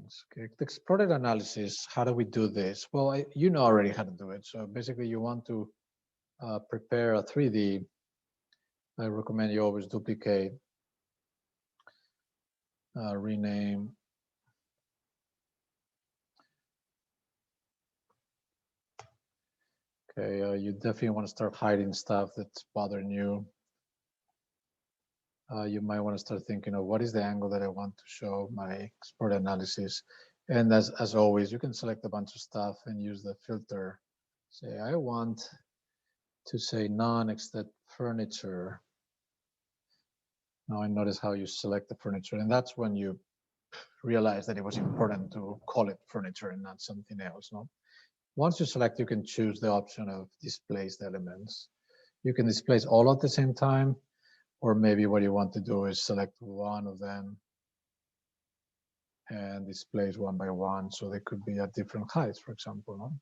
elements. Okay. The exploded analysis, how do we do this? Well, you know already how to do it. So basically you want to prepare a 3D. I recommend you always duplicate, rename. Okay, you definitely want to start hiding stuff that's bothering you. You might want to start thinking of what is the angle that I want to show my export analysis. And as always, you can select a bunch of stuff and use the filter. Say, I want to say non-extended furniture. Now I notice how you select the furniture, and that's when you realize that it was important to call it furniture and not something else. No? Once you select, you can choose the option of displaced elements. You can displace all at the same time, or maybe what you want to do is select one of them and displace one by one, so they could be at different heights, for example. No?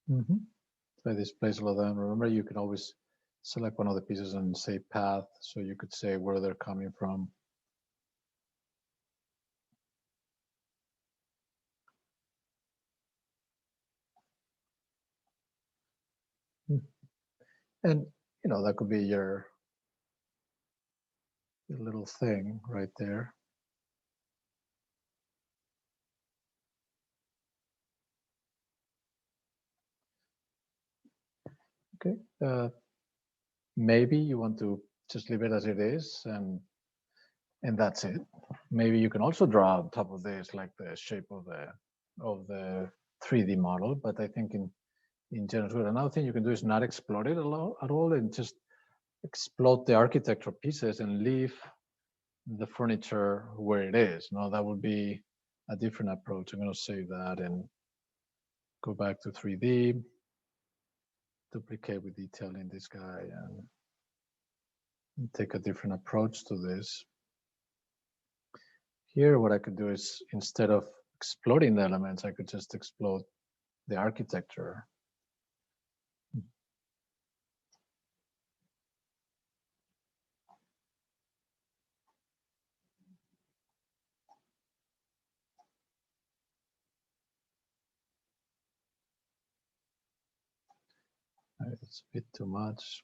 So I displace all of them. Remember, you can always select one of the pieces and say path, so you could say where they're coming from. And you know, that could be your little thing right there. Okay, maybe you want to just leave it as it is, and that's it. Maybe you can also draw on top of this like the shape of the 3D model, but I think in general, another thing you can do is not explode it at all and just explode the architectural pieces and leave the furniture where it is. No, that would be a different approach. I'm going to save that and go back to 3D, duplicate with detailing this guy, and take a different approach to this. Here, what I could do is, instead of exploding the elements, I could just explode the architecture. It's a bit too much.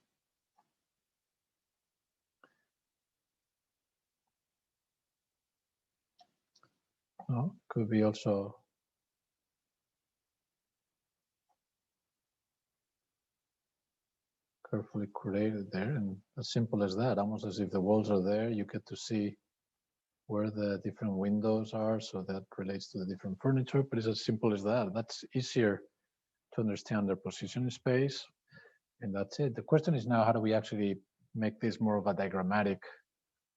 Oh, could be also carefully created there, and as simple as that, almost as if the walls are there, you get to see where the different windows are, so that relates to the different furniture, but it's as simple as that. That's easier to understand their position in space, and that's it. The question is now, how do we actually make this more of a diagrammatic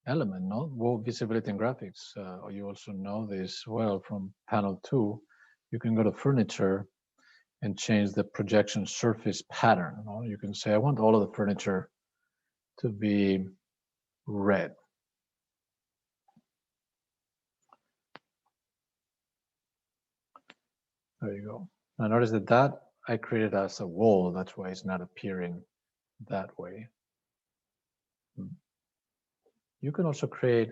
element, no? Well, visibility and graphics, you also know this well from panel 2. You can go to furniture and change the projection surface pattern. No? You can say, I want all of the furniture to be red. There you go. Now notice that I created as a wall. That's why it's not appearing that way. You can also create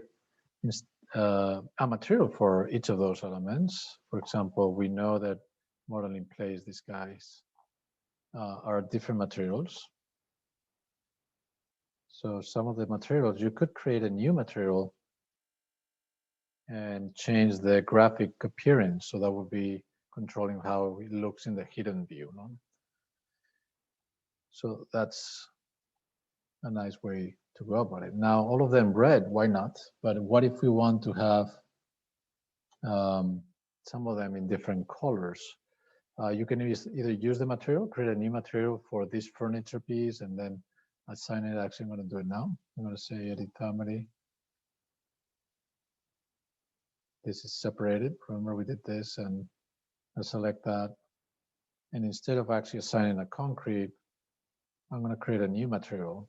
a material for each of those elements. For example, we know that modeling place, these guys are different materials. So some of the materials, you could create a new material and change the graphic appearance. So that would be controlling how it looks in the hidden view. No? So that's a nice way to go about it. Now, all of them red, why not? But what if we want to have some of them in different colors? You can either use the material, create a new material for this furniture piece, and then assign it. Actually, I'm going to do it now. I'm going to say edit family. This is separated. Remember, we did this, and I select that. And instead of actually assigning a concrete, I'm going to create a new material.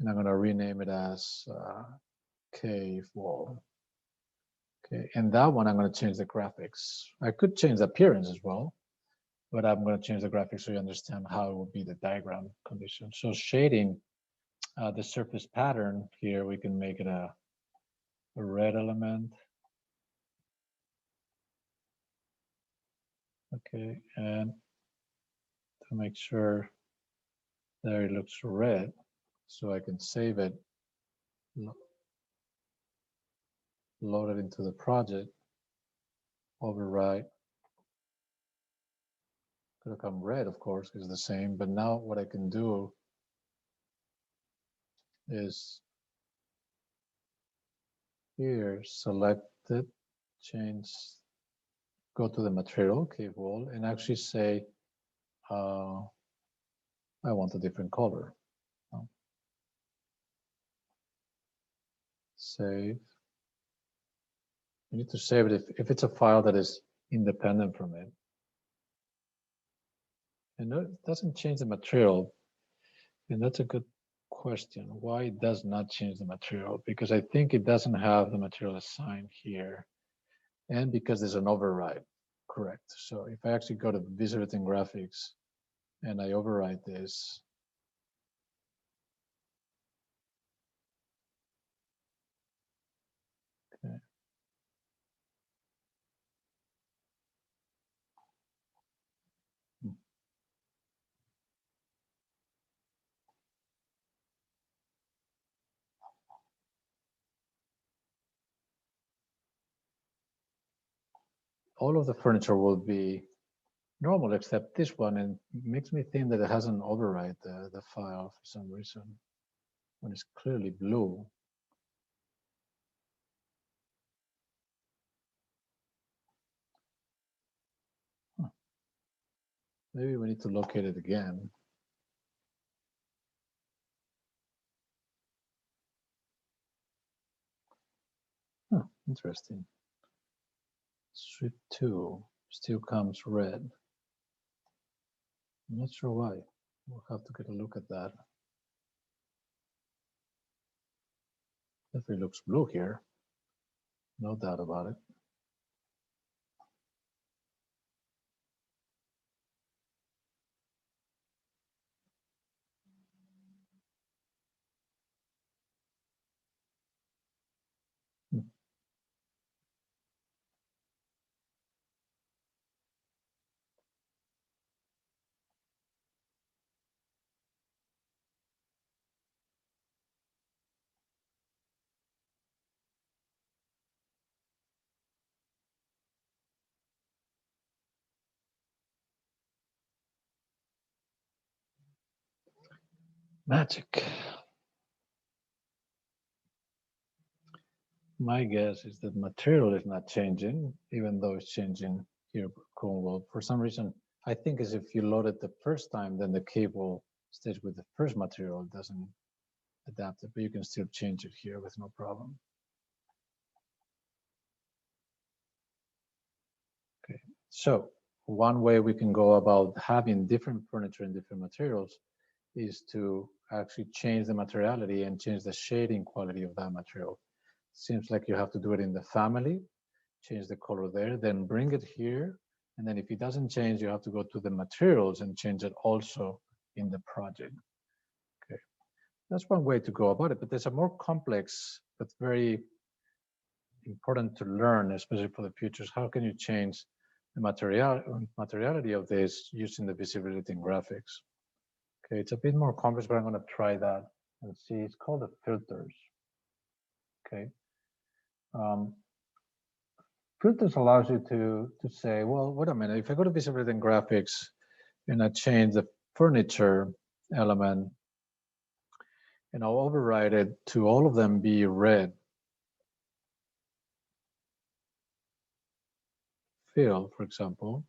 And I'm going to rename it as cave wall. Okay, and that one I'm going to change the graphics. I could change the appearance as well, but I'm going to change the graphics so you understand how it will be the diagram condition. So shading the surface pattern here, we can make it a red element. Okay, and to make sure there it looks red, so I can save it, load it into the project, override. It'll come red, of course, is the same, but now what I can do is here, select it, change, go to the material, cave wall, and actually say, I want a different color. Save. You need to save it if it's a file that is independent from it. And it doesn't change the material. And that's a good question. Why it does not change the material? Because I think it doesn't have the material assigned here. And because there's an override, correct. So if I actually go to Visibility Graphics and I override this, okay. All of the furniture will be normal except this one, and it makes me think that it hasn't override the file for some reason when it's clearly blue. Huh. Maybe we need to locate it again. Huh, interesting. Strip 2 still comes red. I'm not sure why. We'll have to get a look at that. Definitely looks blue here. No doubt about it. Magic. My guess is that material is not changing, even though it's changing here. Cool. For some reason, I think as if you load it the first time, then the cable stays with the first material, it doesn't adapt it, but you can still change it here with no problem. Okay, so one way we can go about having different furniture and different materials is to actually change the materiality and change the shading quality of that material. Seems like you have to do it in the family, change the color there, then bring it here. And then if it doesn't change, you have to go to the materials and change it also in the project. Okay, that's one way to go about it, but there's a more complex, but very important to learn, especially for the futures. How can you change the materiality of this using the visibility and graphics? Okay, it's a bit more complex, but I'm going to try that and see. It's called the filters. Okay. Filters allows you to say, well, wait a minute, if I go to visibility and graphics and I change the furniture element and I'll override it to all of them be red fill, for example,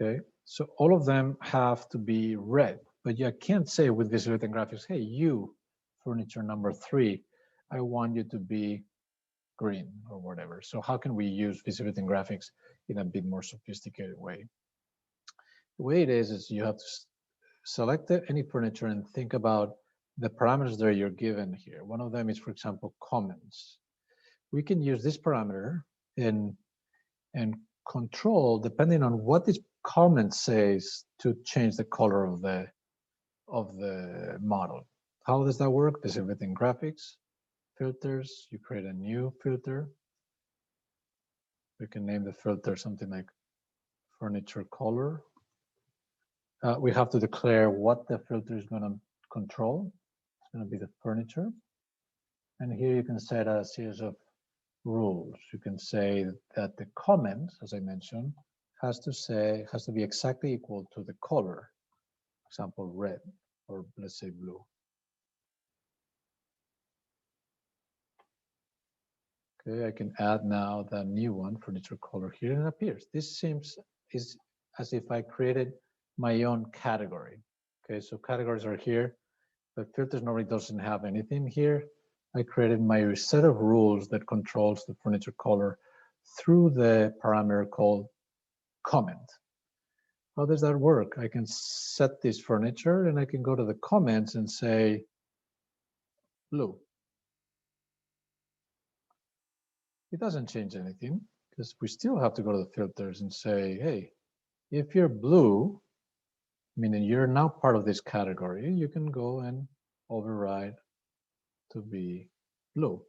Okay, so all of them have to be red, but you can't say with visibility and graphics, hey, you, furniture number 3, I want you to be green or whatever. So how can we use visibility and graphics in a bit more sophisticated way? The way it is you have to select any furniture and think about the parameters that you're given here. One of them is, for example, comments. We can use this parameter and control, depending on what this comment says, to change the color of the model. How does that work? Visibility and graphics, filters, you create a new filter. We can name the filter something like furniture color. We have to declare what the filter is going to control. It's going to be the furniture. And here you can set a series of rules. You can say that the comment, as I mentioned, has to be exactly equal to the color. For example, red, or let's say blue. Okay, I can add now the new one, furniture color, here, and it appears. This is as if I created my own category. Okay, so categories are here, but filters normally doesn't have anything here. I created my set of rules that controls the furniture color through the parameter called comment. How does that work? I can set this furniture and I can go to the comments and say blue. It doesn't change anything because we still have to go to the filters and say, hey, if you're blue, meaning you're now part of this category, you can go and override to be blue.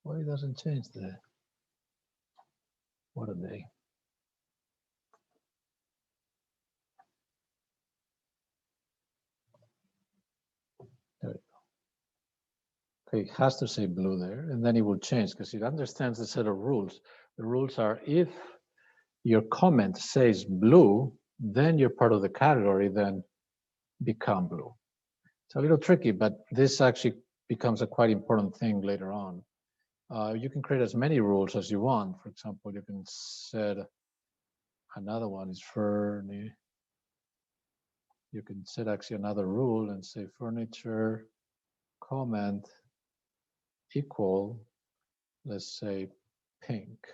Why it doesn't change what are they? There we go. Okay, it has to say blue there, and then it will change because it understands the set of rules. The rules are if your comment says blue, then you're part of the category, then become blue. It's a little tricky, but this actually becomes a quite important thing later on. You can create as many rules as you want. For example, you can set another one is furniture. You can set actually another rule and say furniture comment equal, let's say, pink.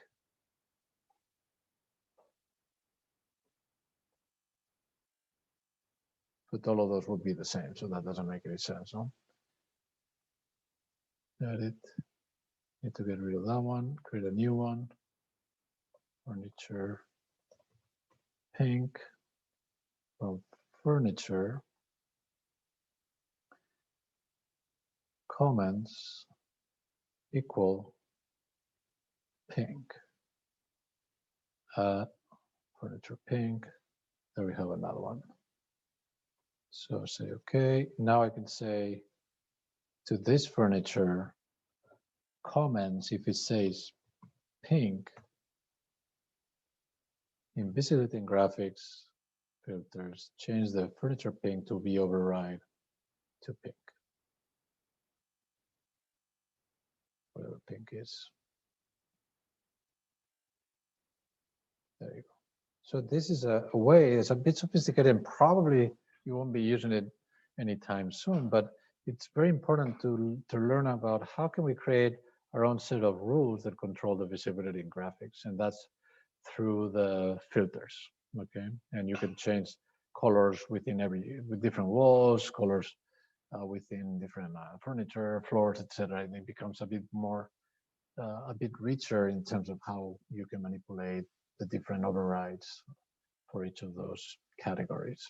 But all of those would be the same, so that doesn't make any sense, no? Edit. Need to get rid of that one, create a new one. Furniture pink of furniture comments equal pink. Furniture pink. There we have another one. So say okay. Now I can say to this furniture comments, if it says pink, in visibility and graphics filters, change the furniture pink to be override to pink. Whatever pink is. There you go. So this is a way, it's a bit sophisticated and probably you won't be using it anytime soon, but it's very important to learn about how can we create our own set of rules that control the visibility in graphics, and that's through the filters, okay? And you can change colors with different walls, colors within different furniture, floors, etc. And it becomes a bit more, a bit richer in terms of how you can manipulate the different overrides for each of those categories.